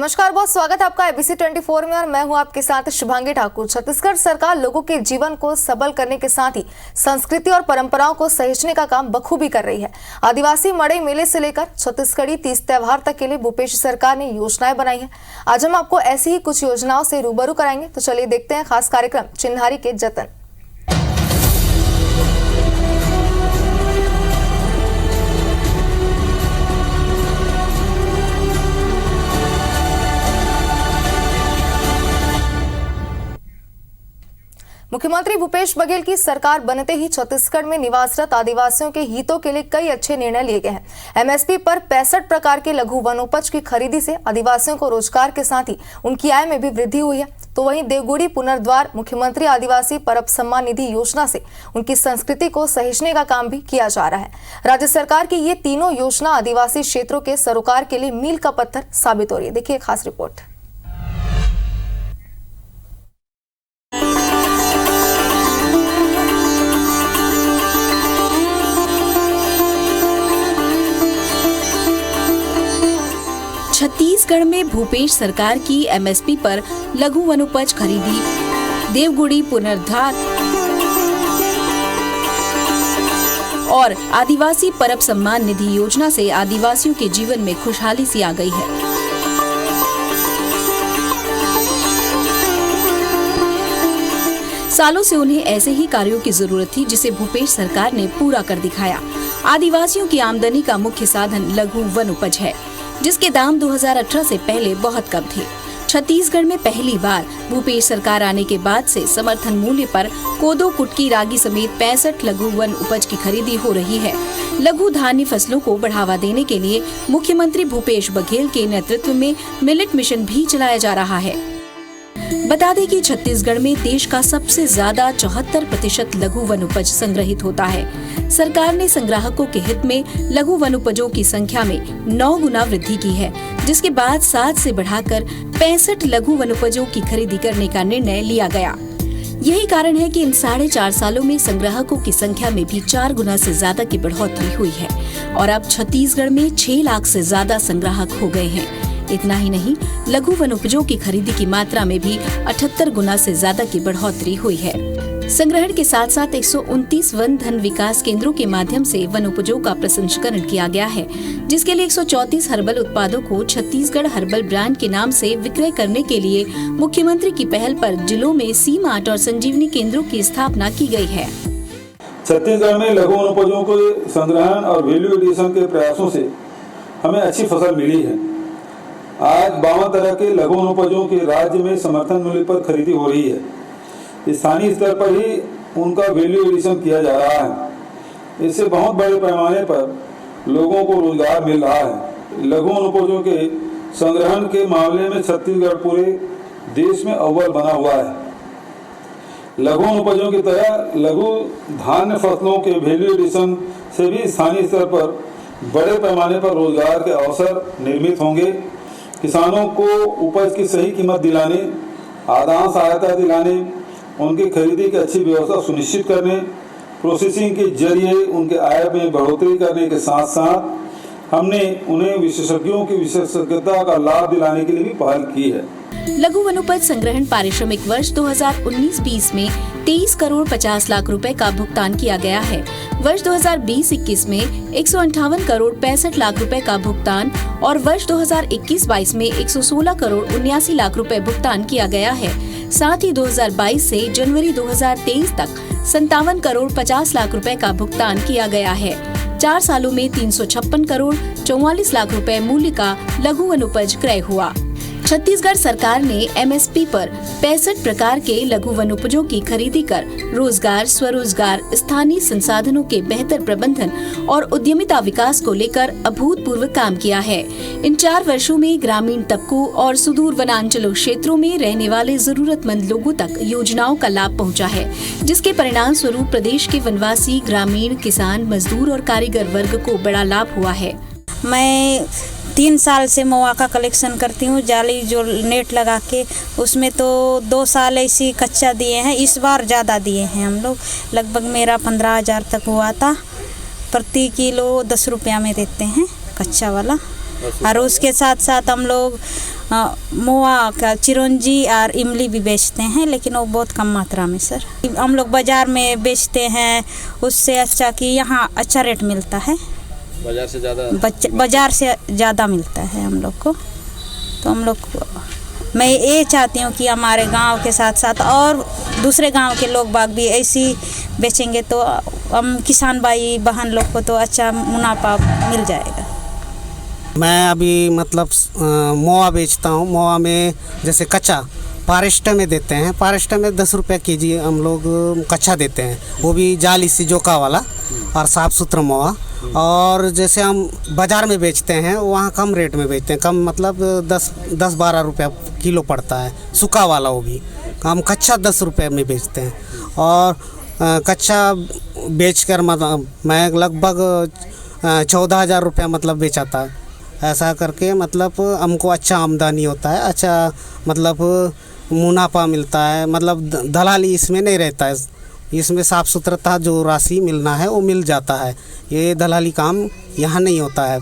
नमस्कार, बहुत स्वागत है आपका एबीसी 24 में और मैं हूं आपके साथ शुभांगी ठाकुर। छत्तीसगढ़ सरकार लोगों के जीवन को सबल करने के साथ ही संस्कृति और परंपराओं को सहेजने का काम बखूबी कर रही है। आदिवासी मड़ई मेले से लेकर छत्तीसगढ़ी तीज त्योहार तक के लिए भूपेश सरकार ने योजनाएं बनाई है। आज हम आपको ऐसी ही कुछ योजनाओं से रूबरू कराएंगे, तो चलिए देखते हैं खास कार्यक्रम चिन्हारी के जतन। मुख्यमंत्री भूपेश बघेल की सरकार बनते ही छत्तीसगढ़ में निवासरत आदिवासियों के हितों के लिए कई अच्छे निर्णय लिए गए हैं। एमएसपी पर 65 प्रकार के लघु वनोपज की खरीदी से आदिवासियों को रोजगार के साथ ही उनकी आय में भी वृद्धि हुई है। तो वहीं देवगुड़ी पुनर्द्वार मुख्यमंत्री आदिवासी परब सम्मान निधि योजना से उनकी संस्कृति को सहेजने का काम भी किया जा रहा है। राज्य सरकार की ये तीनों योजना आदिवासी क्षेत्रों के सरोकार के लिए मील का पत्थर साबित हो रही है। देखिए खास रिपोर्ट। छत्तीसगढ़ में भूपेश सरकार की एमएसपी पर लघु वनोपज खरीदी, देवगुड़ी पुनर्द्वार और आदिवासी परब सम्मान निधि योजना से आदिवासियों के जीवन में खुशहाली सी आ गई है। सालों से उन्हें ऐसे ही कार्यों की जरूरत थी जिसे भूपेश सरकार ने पूरा कर दिखाया। आदिवासियों की आमदनी का मुख्य साधन लघु वनोपज है, जिसके दाम 2018 से पहले बहुत कम थे। छत्तीसगढ़ में पहली बार भूपेश सरकार आने के बाद से समर्थन मूल्य पर कोदो, कुटकी, रागी समेत 65 लघु वन उपज की खरीदी हो रही है। लघु धान्य फसलों को बढ़ावा देने के लिए मुख्यमंत्री भूपेश बघेल के नेतृत्व में मिलेट मिशन भी चलाया जा रहा है। बता दें कि छत्तीसगढ़ में देश का सबसे ज्यादा 74% लघु वनोपज संग्रहित होता है। सरकार ने संग्राहकों के हित में लघु वनोपजों की संख्या में 9 गुना वृद्धि की है, जिसके बाद 7 से बढ़ाकर 65 लघु वनोपजों की खरीदी करने का निर्णय लिया गया। यही कारण है कि इन 4.5 सालों में संग्राहकों की संख्या में भी 4 गुना से ज्यादा की बढ़ोतरी हुई है और अब छत्तीसगढ़ में 6 लाख से ज्यादा संग्राहक हो गए हैं। इतना ही नहीं, लघु वनोपजों की खरीदी की मात्रा में भी 78 गुना से ज्यादा की बढ़ोतरी हुई है। संग्रहण के साथ साथ 129 वन धन विकास केंद्रों के माध्यम से वनोपजों का प्रसंस्करण किया गया है, जिसके लिए 134 हर्बल उत्पादों को छत्तीसगढ़ हर्बल ब्रांड के नाम से विक्रय करने के लिए मुख्यमंत्री की पहल पर जिलों में सी मार्ट और संजीवनी केंद्रों की स्थापना की गई है। छत्तीसगढ़ में लघु वनोपजों के संग्रहण और वैल्यू एडिशन के प्रयासों से हमें अच्छी फसल मिली है। आज 52 तरह के लघु वनोपजों के राज्य में समर्थन मूल्य पर खरीदी हो रही है। स्थानीय स्तर पर ही उनका वैल्यू एडिशन किया जा रहा है। इससे बहुत बड़े पैमाने पर लोगों को रोजगार मिल रहा है। लघु वनोपजों के संग्रहण के मामले में छत्तीसगढ़ पूरे देश में अव्वल बना हुआ है। लघु वनोपजों की तरह लघु धान्य फसलों के वैल्यू एडिशन से भी स्थानीय स्तर पर बड़े पैमाने पर रोजगार के अवसर निर्मित होंगे। किसानों को उपज की सही कीमत दिलाने, आदान सहायता दिलाने, उनकी खरीदी की अच्छी व्यवस्था सुनिश्चित करने, प्रोसेसिंग के जरिए उनके आय में बढ़ोतरी करने के साथ साथ हमने उन्हें विशेषज्ञों की विशेषज्ञता का लाभ दिलाने के लिए भी पहल की है। लघु वनोपज संग्रहण पारिश्रमिक वर्ष 2019-20 में 23 करोड़ 50 लाख रुपए का भुगतान किया गया है। वर्ष 2020-21 में 158 करोड़ 65 लाख रुपए का भुगतान और वर्ष 2021-22 में 116 करोड़ 79 लाख रुपए भुगतान किया गया है। साथ ही 2022 से जनवरी 2023 तक 57 करोड़ 50 लाख रुपए का भुगतान किया गया है। 4 सालों में 356 करोड़ 44 लाख रुपए मूल्य का लघु वनोपज क्रय हुआ। छत्तीसगढ़ सरकार ने एमएसपी पर 65 प्रकार के लघु वनोपजों की खरीदी कर रोजगार, स्वरोजगार, स्थानीय संसाधनों के बेहतर प्रबंधन और उद्यमिता विकास को लेकर अभूतपूर्व काम किया है। इन 4 वर्षों में ग्रामीण तबकों और सुदूर वनांचलों क्षेत्रों में रहने वाले जरूरतमंद लोगों तक योजनाओं का लाभ पहुंचा है, जिसके परिणाम स्वरूप प्रदेश के वनवासी, ग्रामीण, किसान, मजदूर और कारीगर वर्ग को बड़ा लाभ हुआ है। मैं 3 साल से महुआ का कलेक्शन करती हूँ, जाली जो नेट लगा के, उसमें तो 2 साल ऐसी कच्चा दिए हैं। इस बार ज़्यादा दिए हैं हम लोग, लगभग मेरा 15,000 तक हुआ था। प्रति किलो 10 रुपया में देते हैं कच्चा वाला। और उसके साथ साथ हम लोग मोआ का चिरौंजी और इमली भी बेचते हैं, लेकिन वो बहुत कम मात्रा में सर। हम लोग बाज़ार में बेचते हैं, उससे अच्छा कि यहाँ अच्छा रेट मिलता है, बाज़ार से ज़्यादा मिलता है हम लोग को। तो हम लोग मैं ये चाहती हूँ कि हमारे गांव के साथ साथ और दूसरे गांव के लोग बाग भी ऐसी बेचेंगे तो हम किसान भाई बहन लोग को तो अच्छा मुनाफा मिल जाएगा। मैं अभी मतलब मोआ बेचता हूँ। मोआ में जैसे कच्चा फॉरेस्ट में देते हैं, फॉरेस्ट में 10 रुपये केजी हम लोग कच्चा देते हैं, वो भी जाली सी जोका वाला और साफ़ सुथरा मोआ। और जैसे हम बाज़ार में बेचते हैं वहाँ कम रेट में बेचते हैं, कम मतलब 10-12 रुपया किलो पड़ता है सूखा वाला, वो भी हम कच्चा 10 रुपये में बेचते हैं। और कच्चा बेचकर मतलब मैं लगभग 14,000 रुपया मतलब बेचा था। ऐसा करके मतलब हमको अच्छा आमदनी होता है, अच्छा मतलब मुनाफा मिलता है, मतलब दलाली इसमें नहीं रहता है, इसमें साफ़ सुथरता जो राशि मिलना है वो मिल जाता है। ये दलाली काम यहाँ नहीं होता है।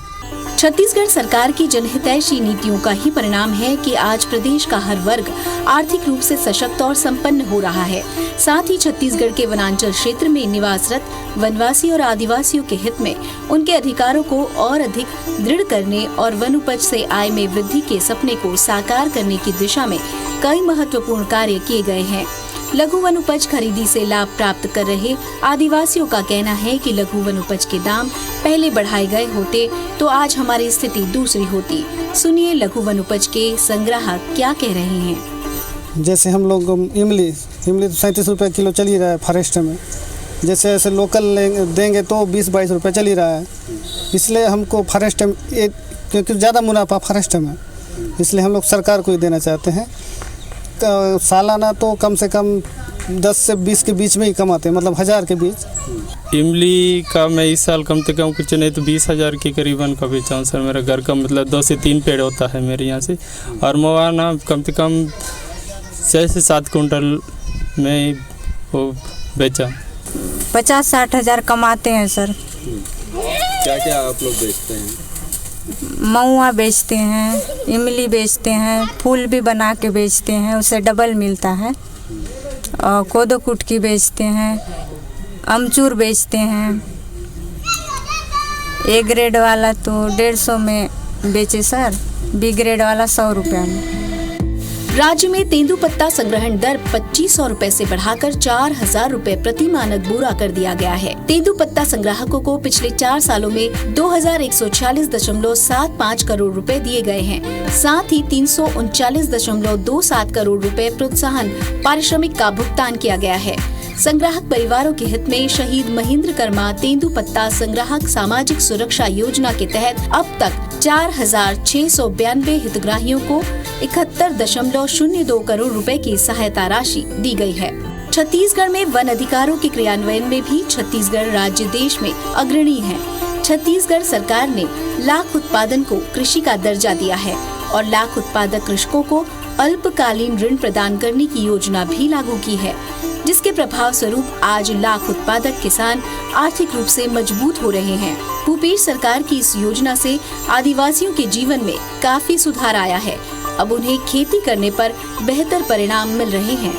छत्तीसगढ़ सरकार की जनहितैषी नीतियों का ही परिणाम है कि आज प्रदेश का हर वर्ग आर्थिक रूप से सशक्त और संपन्न हो रहा है। साथ ही छत्तीसगढ़ के वनांचल क्षेत्र में निवासरत वनवासी और आदिवासियों के हित में उनके अधिकारों को और अधिक दृढ़ करने और वन उपज से आय में वृद्धि के सपने को साकार करने की दिशा में कई महत्वपूर्ण कार्य किए गए हैं। लघु वन उपज खरीदी से लाभ प्राप्त कर रहे आदिवासियों का कहना है कि लघु वन उपज के दाम पहले बढ़ाए गए होते तो आज हमारी स्थिति दूसरी होती। सुनिए लघु वन उपज के संग्राहक क्या कह रहे हैं। जैसे हम लोग इमली 37 रुपये किलो चल ही रहा है फॉरेस्ट में, जैसे ऐसे लोकल देंगे तो 20-22 रुपये चल ही रहा है। इसलिए हमको फॉरेस्ट में क्योंकि ज़्यादा मुनाफा फॉरेस्ट में, इसलिए हम लोग सरकार को ही देना चाहते हैं। सालाना तो कम से कम 10 से 20 के बीच में ही कमाते हैं, मतलब 1000 के बीच। इमली का मैं इस साल कम से कम कुछ नहीं तो 20,000 के करीबन का बेचा हूँ सर। मेरा घर का मतलब 2 से 3 पेड़ होता है मेरे यहाँ से। और मोआना कम से कम 6 से 7 कुंटल में वो बेचा। 50-60 हज़ार कमाते हैं सर। क्या क्या आप लोग बेचते हैं? महुआ बेचते हैं, इमली बेचते हैं, फूल भी बना के बेचते हैं, उससे डबल मिलता है। और कोदो कुटकी बेचते हैं, अमचूर बेचते हैं। ए ग्रेड वाला तो 150 में बेचे सर, बी ग्रेड वाला 100 रुपये में। राज्य में तेंदुपत्ता संग्रहण दर 2500 रुपए से बढ़ाकर 4,000 रुपए प्रति मानक बोरा कर दिया गया है। तेंदुपत्ता संग्राहकों को पिछले 4 सालों में 2146.75 करोड़ रुपए दिए गए हैं। साथ ही 339.27 करोड़ रुपए प्रोत्साहन पारिश्रमिक का भुगतान किया गया है। संग्राहक परिवारों के हित में शहीद महेंद्र कर्मा तेंदुपत्ता संग्राहक सामाजिक सुरक्षा योजना के तहत अब तक 4,692 हितग्राहियों को 71.02 करोड़ रुपए की सहायता राशि दी गई है। छत्तीसगढ़ में वन अधिकारों के क्रियान्वयन में भी छत्तीसगढ़ राज्य देश में अग्रणी है। छत्तीसगढ़ सरकार ने लाख उत्पादन को कृषि का दर्जा दिया है और लाख उत्पादक कृषकों को अल्पकालीन ऋण प्रदान करने की योजना भी लागू की है, जिसके प्रभाव स्वरूप आज लाख उत्पादक किसान आर्थिक रूप से मजबूत हो रहे हैं। भूपेश सरकार की इस योजना से आदिवासियों के जीवन में काफी सुधार आया है। अब उन्हें खेती करने पर बेहतर परिणाम मिल रहे हैं।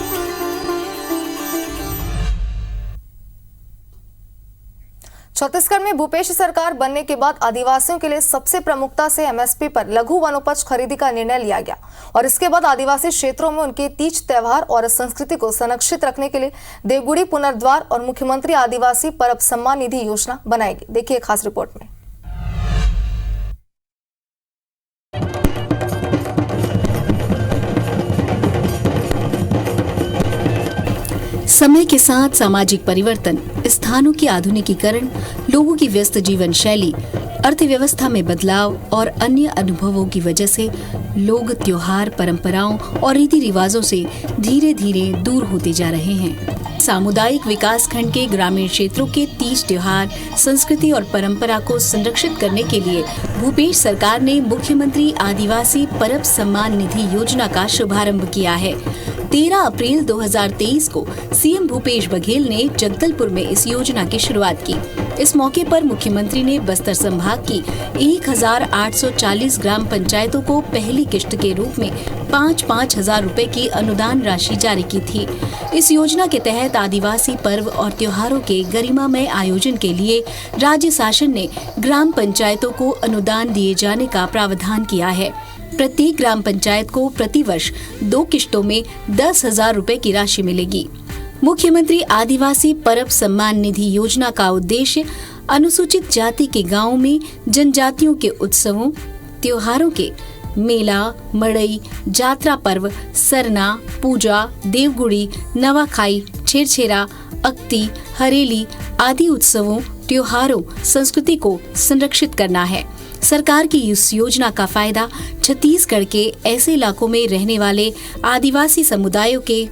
छत्तीसगढ़ में भूपेश सरकार बनने के बाद आदिवासियों के लिए सबसे प्रमुखता से एमएसपी पर लघु वनोपज खरीदी का निर्णय लिया गया और इसके बाद आदिवासी क्षेत्रों में उनके तीज त्योहार और संस्कृति को संरक्षित रखने के लिए देवगुड़ी पुनर्द्वार और मुख्यमंत्री आदिवासी परब सम्मान निधि योजना बनाएगी। देखिए खास रिपोर्ट में। समय के साथ सामाजिक परिवर्तन, स्थानों की आधुनिकीकरण, लोगों की व्यस्त जीवन शैली, अर्थव्यवस्था में बदलाव और अन्य अनुभवों की वजह से लोग त्योहार, परंपराओं और रीति रिवाजों से धीरे धीरे दूर होते जा रहे हैं। सामुदायिक विकास खंड के ग्रामीण क्षेत्रों के तीज त्योहार, संस्कृति और परंपरा को संरक्षित करने के लिए भूपेश सरकार ने मुख्यमंत्री आदिवासी परब सम्मान निधि योजना का शुभारंभ किया है। 13 अप्रैल 2023 को सीएम भूपेश बघेल ने जगदलपुर में इस योजना की शुरुआत की। इस मौके पर मुख्यमंत्री ने बस्तर संभाग की 1840 ग्राम पंचायतों को पहली किश्त के रूप में 5-5 हजार रुपए की अनुदान राशि जारी की थी। इस योजना के तहत आदिवासी पर्व और त्योहारों के गरिमामय आयोजन के लिए राज्य शासन ने ग्राम पंचायतों को अनुदान दिए जाने का प्रावधान किया है। प्रत्येक ग्राम पंचायत को प्रतिवर्ष 2 किश्तों में 10,000 रुपए की राशि मिलेगी। मुख्यमंत्री आदिवासी परब सम्मान निधि योजना का उद्देश्य अनुसूचित जाति के गांवों में जनजातियों के उत्सवों, त्योहारों के मेला, मड़ई, जात्रा पर्व, सरना, पूजा, देवगुड़ी, नवाखाई, छेरछेरा, अक्ति, हरेली आदि उत्सवों, त्योहारों, संस्कृति को संरक्षित करना है। सरकार की इस योजना का फायदा छत्तीसगढ़ के ऐसे इलाकों में रहने वाले आदिवासी समुदायों के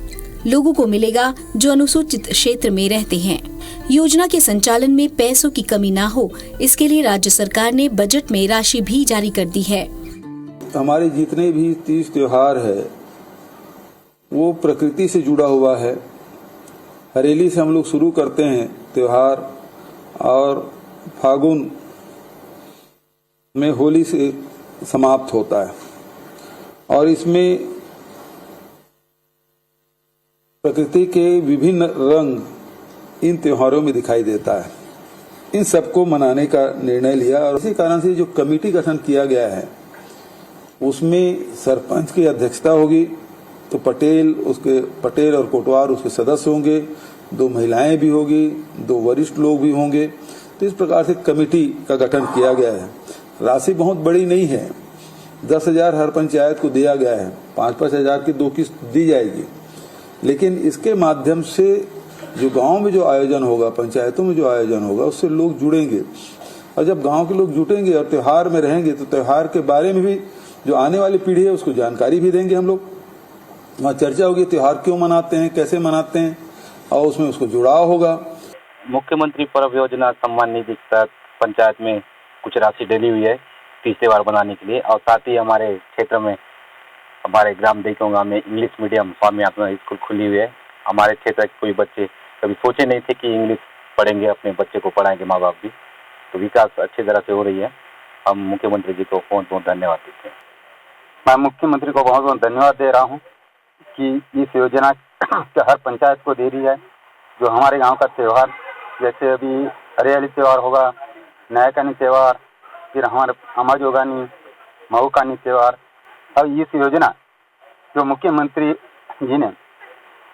लोगों को मिलेगा जो अनुसूचित क्षेत्र में रहते हैं। योजना के संचालन में पैसों की कमी ना हो, इसके लिए राज्य सरकार ने बजट में राशि भी जारी कर दी है। हमारे जितने भी 30 त्योहार है वो प्रकृति से जुड़ा हुआ है। हरेली से हम लोग शुरू करते हैं त्योहार और फागुन में होली से समाप्त होता है और इसमें प्रकृति के विभिन्न रंग इन त्योहारों में दिखाई देता है। इन सबको मनाने का निर्णय लिया और इसी कारण से जो कमेटी गठन किया गया है उसमें सरपंच की अध्यक्षता होगी, तो पटेल और कोटवार उसके सदस्य होंगे, 2 महिलाएं भी होगी, 2 वरिष्ठ लोग भी होंगे। तो इस प्रकार से कमेटी का गठन किया गया है। राशि बहुत बड़ी नहीं है, 10,000 हर पंचायत को दिया गया है, 5-5 हजार की 2 किस्त दी जाएगी। लेकिन इसके माध्यम से जो गांव में जो आयोजन होगा, पंचायतों में जो आयोजन होगा, उससे लोग जुड़ेंगे और जब गांव के लोग जुटेंगे और त्योहार में रहेंगे तो त्योहार के बारे में भी जो आने वाली पीढ़ी है उसको जानकारी भी देंगे। हम लोग वहाँ चर्चा होगी त्योहार क्यों मनाते हैं, कैसे मनाते हैं और उसमें उसको जुड़ाव होगा। मुख्यमंत्री पर्व योजना सम्मान निधि के तहत पंचायत में कुछ राशि डली हुई है 30 त्योहार बनाने के लिए और साथ ही हमारे क्षेत्र में हमारे ग्राम देकोंगा में इंग्लिश मीडियम स्वामी आत्मा स्कूल खुली हुई है। हमारे क्षेत्र के कोई बच्चे कभी सोचे नहीं थे कि इंग्लिश पढ़ेंगे, अपने बच्चे को पढ़ाएंगे माँ बाप भी, तो विकास अच्छी तरह से हो रही है। हम मुख्यमंत्री जी को बहुत धन्यवाद देते हैं। मैं मुख्यमंत्री को बहुत धन्यवाद दे रहा हूँ कि इस योजना हर पंचायत को दे रही है। जो हमारे गांव का त्यौहार, जैसे अभी हरियाली त्यौहार होगा, नयाकानी त्यौहार, फिर हमारे अमाजोगानी, मऊकानी त्यौहार, और इस योजना जो मुख्यमंत्री जी ने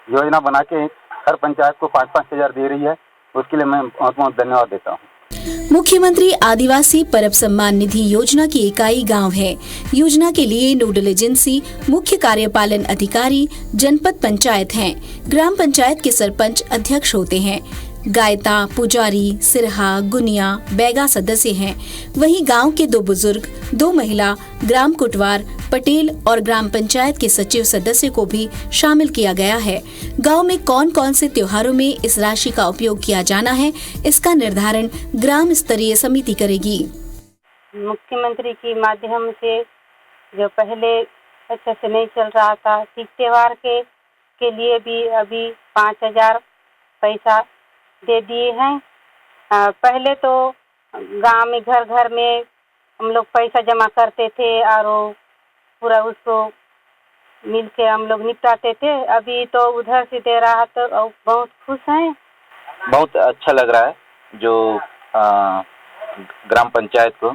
योजना बना के हर पंचायत को 5-5 हजार दे रही है, उसके लिए मैं बहुत बहुत धन्यवाद देता हूँ। मुख्यमंत्री आदिवासी परब सम्मान निधि योजना की इकाई गांव है। योजना के लिए नोडल एजेंसी मुख्य कार्यपालन अधिकारी जनपद पंचायत हैं। ग्राम पंचायत के सरपंच अध्यक्ष होते हैं। गायता, पुजारी, सिरहा, गुनिया, बैगा सदस्य हैं। वहीं गांव के 2 बुजुर्ग, 2 महिला, ग्राम कोटवार, पटेल और ग्राम पंचायत के सचिव सदस्य को भी शामिल किया गया है। गांव में कौन कौन से त्योहारों में इस राशि का उपयोग किया जाना है, इसका निर्धारण ग्राम स्तरीय समिति करेगी। मुख्यमंत्री के माध्यम से जो पहले अच्छे से नहीं चल रहा था, तीज त्योहार के लिए भी अभी 5,000 पैसा दे दिए हैं। पहले तो गांव में घर घर में हम लोग पैसा जमा करते थे और पूरा उसको मिल के हम लोग निपटाते थे। अभी तो उधर से दे रहा तो बहुत खुश हैं। बहुत अच्छा लग रहा है जो ग्राम पंचायत को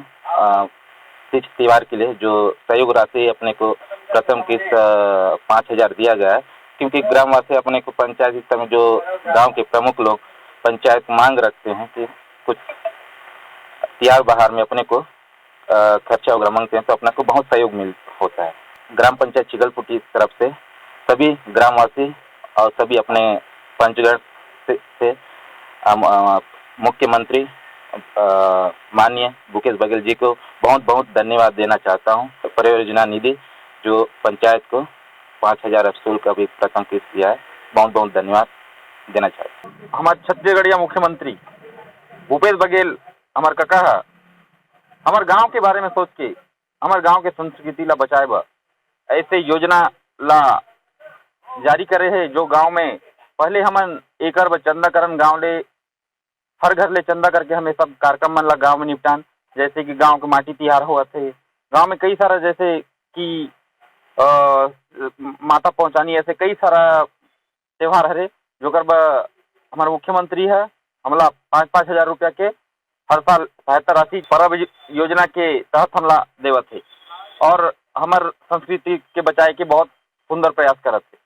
तीज त्योहार के लिए जो सहयोग राशि अपने को प्रथम किस्त 5,000 दिया गया है, क्योंकि ग्रामवासी अपने को पंचायत हिस्सा में जो गांव के प्रमुख लोग पंचायत मांग रखते हैं कि कुछ त्योहार बाहर में अपने को खर्चा वगैरह मांगते हैं, तो अपने को बहुत सहयोग मिल होता है। ग्राम पंचायत चिगलपुर की तरफ से सभी ग्रामवासी और सभी अपने पंचगढ़ से मुख्यमंत्री माननीय भूपेश बघेल जी को बहुत बहुत धन्यवाद देना चाहता हूँ। परियोजना निधि जो पंचायत को 5,000 शुल्क अभी प्रथम किस्त दिया है, बहुत बहुत धन्यवाद देना चाहता हूँ। हमारे छत्तीसगढ़िया मुख्यमंत्री भूपेश बघेल हमार काका हमारे गांव के बारे में सोच के हमारे गांव के संस्कृति ला बचाए बा ऐसे योजना ला जारी करे है, जो गांव में पहले हमन एकर चंदाकरण गांव ले हर घर ले चंदा करके हमें सब कार्यक्रम मन ला गांव में निपटान, जैसे कि गांव के माटी तिहार हुआ थे, गांव में कई सारा जैसे कि माता पहुंचानी, ऐसे कई सारा त्योहार हरे जो कर हमारे मुख्यमंत्री है हमला 5-5 हजार रुपया के हर साल सहायता राशि परब योजना के तहत हमला देवत है और हमार संस्कृति के बचाए के बहुत सुंदर प्रयास करत है।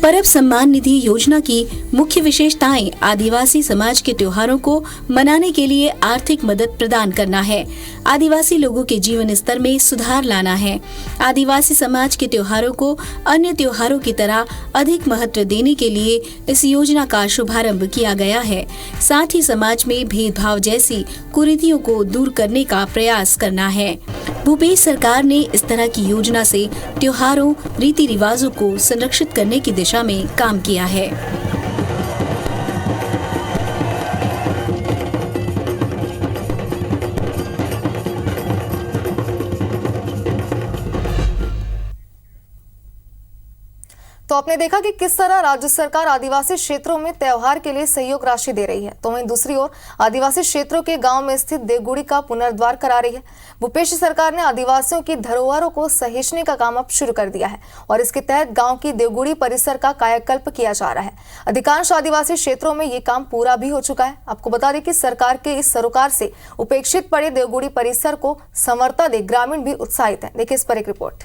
परब सम्मान निधि योजना की मुख्य विशेषताएं आदिवासी समाज के त्योहारों को मनाने के लिए आर्थिक मदद प्रदान करना है, आदिवासी लोगों के जीवन स्तर में सुधार लाना है, आदिवासी समाज के त्योहारों को अन्य त्योहारों की तरह अधिक महत्व देने के लिए इस योजना का शुभारंभ किया गया है। साथ ही समाज में भेदभाव जैसी कुरीतियों को दूर करने का प्रयास करना है। भूपेश सरकार ने इस तरह की योजना से त्योहारों, रीति रिवाजों को संरक्षित करने की दिशा में काम किया है। तो आपने देखा कि किस तरह राज्य सरकार आदिवासी क्षेत्रों में त्योहार के लिए सहयोग राशि दे रही है, तो वहीं दूसरी ओर आदिवासी क्षेत्रों के गांव में स्थित देवगुड़ी का पुनर्द्वार करा रही है। भूपेश सरकार ने आदिवासियों की धरोहरों को सहेजने का काम अब शुरू कर दिया है और इसके तहत गांव की देवगुड़ी परिसर का कायाकल्प किया जा रहा है। अधिकांश आदिवासी क्षेत्रों में ये काम पूरा भी हो चुका है। आपको बता दें कि सरकार के इस सरोकार से उपेक्षित पड़े देवगुड़ी परिसर को संवर्धन दे ग्रामीण भी उत्साहित है। देखिए इस पर एक रिपोर्ट।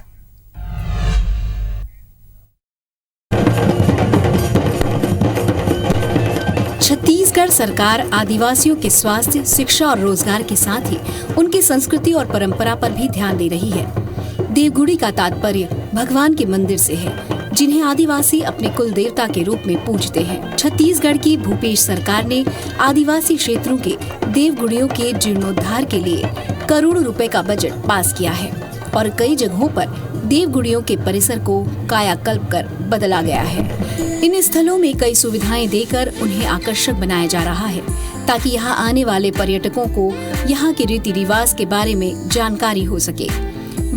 छत्तीसगढ़ सरकार आदिवासियों के स्वास्थ्य, शिक्षा और रोजगार के साथ ही उनकी संस्कृति और परंपरा पर भी ध्यान दे रही है। देवगुड़ी का तात्पर्य भगवान के मंदिर से है, जिन्हें आदिवासी अपने कुल देवता के रूप में पूजते हैं। छत्तीसगढ़ की भूपेश सरकार ने आदिवासी क्षेत्रों के देवगुड़ियों के जीर्णोद्धार के लिए करोड़ों रुपए का बजट पास किया है और कई जगहों पर देवगुड़ियों के परिसर को कायाकल्प कर बदला गया है। इन स्थलों में कई सुविधाएं देकर उन्हें आकर्षक बनाया जा रहा है ताकि यहाँ आने वाले पर्यटकों को यहाँ के रीति रिवाज के बारे में जानकारी हो सके।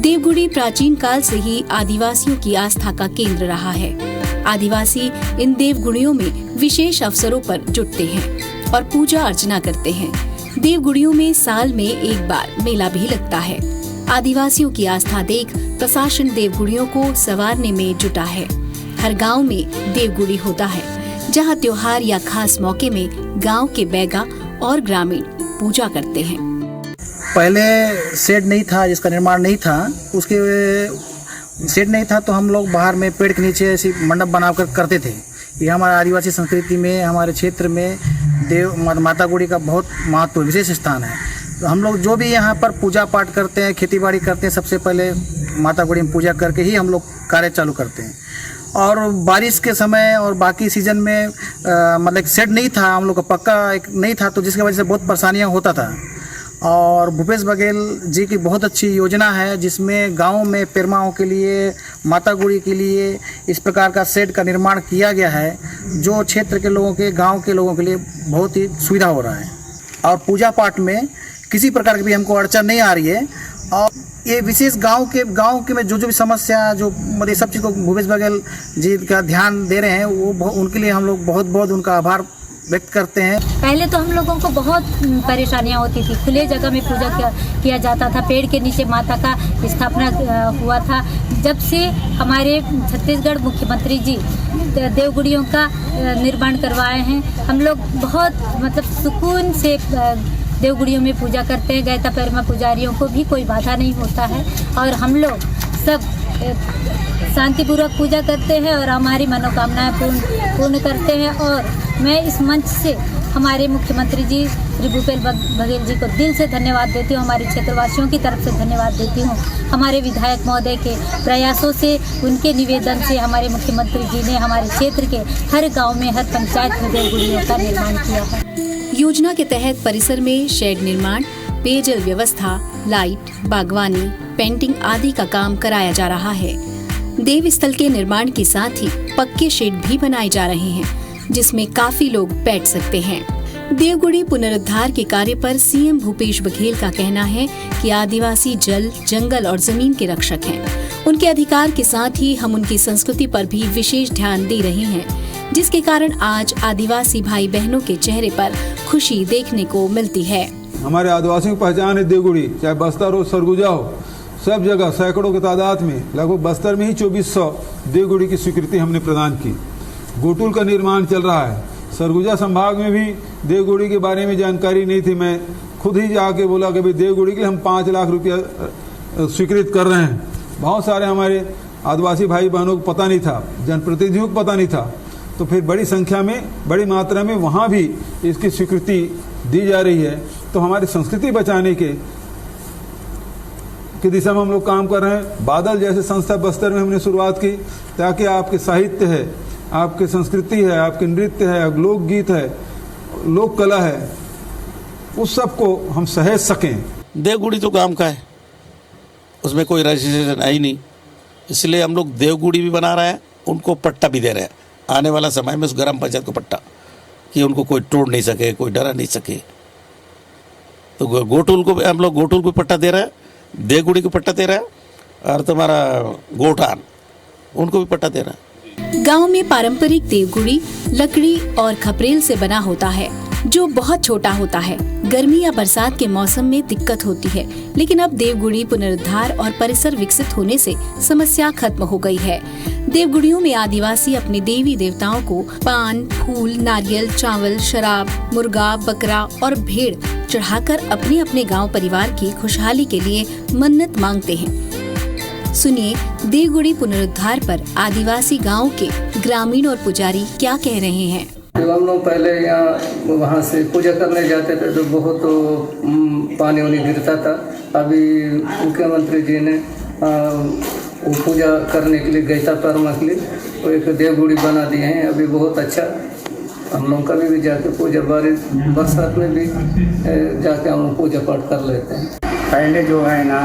देवगुड़ी प्राचीन काल से ही आदिवासियों की आस्था का केंद्र रहा है। आदिवासी इन देवगुड़ियों में विशेष अवसरों पर जुटते हैं और पूजा अर्चना करते हैं। देवगुड़ियों में साल में एक बार मेला भी लगता है। आदिवासियों की आस्था देख प्रशासन देवगुड़ियों को संवारने में जुटा है। हर गांव में देवगुड़ी होता है, जहां त्योहार या खास मौके में गांव के बैगा और ग्रामीण पूजा करते हैं। पहले शेड नहीं था, जिसका निर्माण नहीं था, उसके शेड नहीं था तो हम लोग बाहर में पेड़ के नीचे ऐसी मंडप बनाकर करते थे। ये हमारे आदिवासी संस्कृति में, हमारे क्षेत्र में देव माता गुड़ी का बहुत महत्व, विशेष स्थान है। तो हम लोग जो भी यहाँ पर पूजा पाठ करते हैं, खेती बाड़ी करते हैं, सबसे पहले माता गुड़ी में पूजा करके ही हम लोग कार्य चालू करते हैं। और बारिश के समय और बाकी सीजन में मतलब शेड नहीं था, हम लोग का पक्का एक नहीं था, तो जिसकी वजह से बहुत परेशानियाँ होता था। और भूपेश बघेल जी की बहुत अच्छी योजना है, जिसमें गाँव में पेरमाओं के लिए, माता गुड़ी के लिए इस प्रकार का शेड का निर्माण किया गया है, जो क्षेत्र के लोगों के, गाँव के लोगों के लिए बहुत ही सुविधा हो रहा है। और पूजा पाठ में किसी प्रकार की भी हमको अड़चन नहीं आ रही है। और ये विशेष गांव के में जो भी समस्या, जो मतलब सब चीज़ को भूपेश बघेल जी का ध्यान दे रहे हैं, वो उनके लिए हम लोग बहुत बहुत उनका आभार व्यक्त करते हैं। पहले तो हम लोगों को बहुत परेशानियां होती थी। खुले जगह में पूजा किया जाता था, पेड़ के नीचे माता का स्थापना हुआ था। जब से हमारे छत्तीसगढ़ मुख्यमंत्री जी देवगुड़ियों का निर्माण करवाए हैं, हम लोग बहुत मतलब सुकून से देवगुड़ियों में पूजा करते हैं। गैता पेरमा पुजारियों को भी कोई बाधा नहीं होता है और हम लोग सब शांतिपूर्वक पूजा करते हैं और हमारी मनोकामनाएं पूर्ण करते हैं। और मैं इस मंच से हमारे मुख्यमंत्री जी श्री भूपेश बघेल जी को दिल से धन्यवाद देती हूँ, हमारे क्षेत्रवासियों की तरफ से धन्यवाद देती हूँ। हमारे विधायक महोदय के प्रयासों से, उनके निवेदन से हमारे मुख्यमंत्री जी ने हमारे क्षेत्र के हर गाँव में, हर पंचायत में देवगुड़ियों का निर्माण किया है। योजना के तहत परिसर में शेड निर्माण, पेयजल व्यवस्था, लाइट, बागवानी, पेंटिंग आदि का काम कराया जा रहा है। देव स्थल के निर्माण के साथ ही पक्के शेड भी बनाए जा रहे हैं, जिसमें काफी लोग बैठ सकते हैं। देवगुड़ी पुनरुद्धार के कार्य पर सीएम भूपेश बघेल का कहना है कि आदिवासी जल, जंगल और जमीन के रक्षक हैं। उनके अधिकार के साथ ही हम उनकी संस्कृति पर भी विशेष ध्यान दे रहे हैं, जिसके कारण आज आदिवासी भाई बहनों के चेहरे पर खुशी देखने को मिलती है। हमारे आदिवासियों की पहचान है देवगुड़ी, चाहे बस्तर हो, सरगुजा हो, सब जगह सैकड़ों की तादाद में, लगभग बस्तर में ही 2400 देवगुड़ी की स्वीकृति हमने प्रदान की। गोटुल का निर्माण चल रहा है। सरगुजा संभाग में भी देवगुड़ी के बारे में जानकारी नहीं थी। मैं खुद ही जाके बोला कि भाई देवगुड़ी के लिए हम 5 लाख रुपया स्वीकृत कर रहे हैं। बहुत सारे हमारे आदिवासी भाई बहनों को पता नहीं था, जनप्रतिनिधियों को पता नहीं था। तो फिर बड़ी संख्या में, बड़ी मात्रा में वहाँ भी इसकी स्वीकृति दी जा रही है। तो हमारी संस्कृति बचाने की दिशा में हम लोग काम कर रहे हैं। बादल जैसे संस्था बस्तर में हमने शुरुआत की, ताकि आपके साहित्य है, आपकी संस्कृति है, आपके नृत्य है, लोकगीत है, लोक कला है, उस सब को हम सहेज सकें। देवगुड़ी तो गांव का है, उसमें कोई रजिस्ट्रेशन है ही नहीं, इसलिए हम लोग देवगुड़ी भी बना रहे हैं, उनको पट्टा भी दे रहे हैं। आने वाला समय में उस ग्राम पंचायत को पट्टा, कि उनको कोई तोड़ नहीं सके, कोई डरा नहीं सके। तो गोटुल को हम लोग गोटुल को पट्टा दे रहे हैं, देवगुड़ी को पट्टा दे रहा है, और तुम्हारा गोठान उनको भी पट्टा दे रहा है। गांव में पारंपरिक देवगुड़ी लकड़ी और खपरेल से बना होता है, जो बहुत छोटा होता है। गर्मी या बरसात के मौसम में दिक्कत होती है, लेकिन अब देवगुड़ी पुनरुद्धार और परिसर विकसित होने से समस्या खत्म हो गई है। देवगुड़ियों में आदिवासी अपने देवी देवताओं को पान, फूल, नारियल, चावल, शराब, मुर्गा, बकरा और भेड़ चढ़ाकर अपने अपने गांव परिवार की खुशहाली के लिए मन्नत मांगते हैं। सुनिए देवगुड़ी पुनरुद्धार पर आदिवासी गांव के ग्रामीण और पुजारी क्या कह रहे हैं। जब हम लोग पहले यहाँ वहाँ से पूजा करने जाते थे तो बहुत पानी वानी गिरता था। अभी मुख्यमंत्री जी ने वो पूजा करने के लिए गैता परमा के लिए वो एक देवगुड़ी बना दिए हैं। अभी बहुत अच्छा, हम लोग कभी भी जाके पूजा, बारिश बरसात में भी जाके हम पूजा पाठ कर लेते हैं। पहले जो है ना,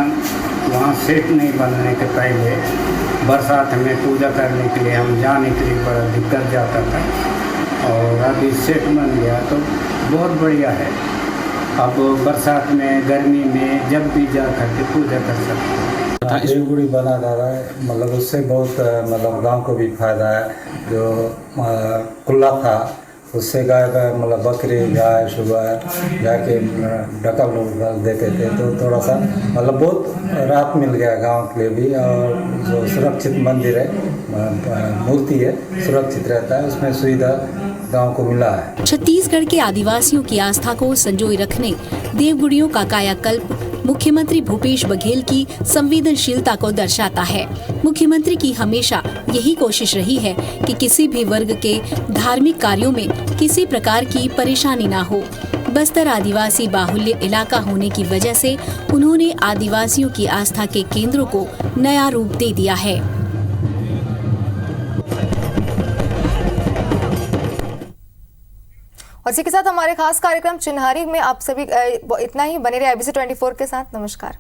वहाँ सेट नहीं बनने के पहले बरसात में पूजा करने के लिए हम जाने के लिए बड़ा दिक्कत जाता था, और अभी सेट बन गया तो बहुत बढ़िया है। अब बरसात में, गर्मी में जब भी जा करके पूजा कर सकते हैं। देवगुड़ी बना रहा है, मतलब उससे बहुत मतलब गांव को भी फायदा है। जो खुला था उससे गाय का मतलब बकरी, गाय सुबह जाके डका लोग देते थे, तो थोड़ा सा मतलब बहुत राहत मिल गया गांव के लिए भी। और जो सुरक्षित मंदिर है, मूर्ति है, सुरक्षित रहता है, उसमें सुविधा गांव को मिला है। छत्तीसगढ़ के आदिवासियों की आस्था को संजोए रखने देवगुड़ियों का कायाकल्प मुख्यमंत्री भूपेश बघेल की संवेदनशीलता को दर्शाता है। मुख्यमंत्री की हमेशा यही कोशिश रही है कि किसी भी वर्ग के धार्मिक कार्यों में किसी प्रकार की परेशानी ना हो। बस्तर आदिवासी बाहुल्य इलाका होने की वजह से उन्होंने आदिवासियों की आस्था के केंद्रों को नया रूप दे दिया है। और इसी के साथ हमारे खास कार्यक्रम चिन्हारी में आप सभी इतना ही। बने रहे ABC 24 के साथ। नमस्कार।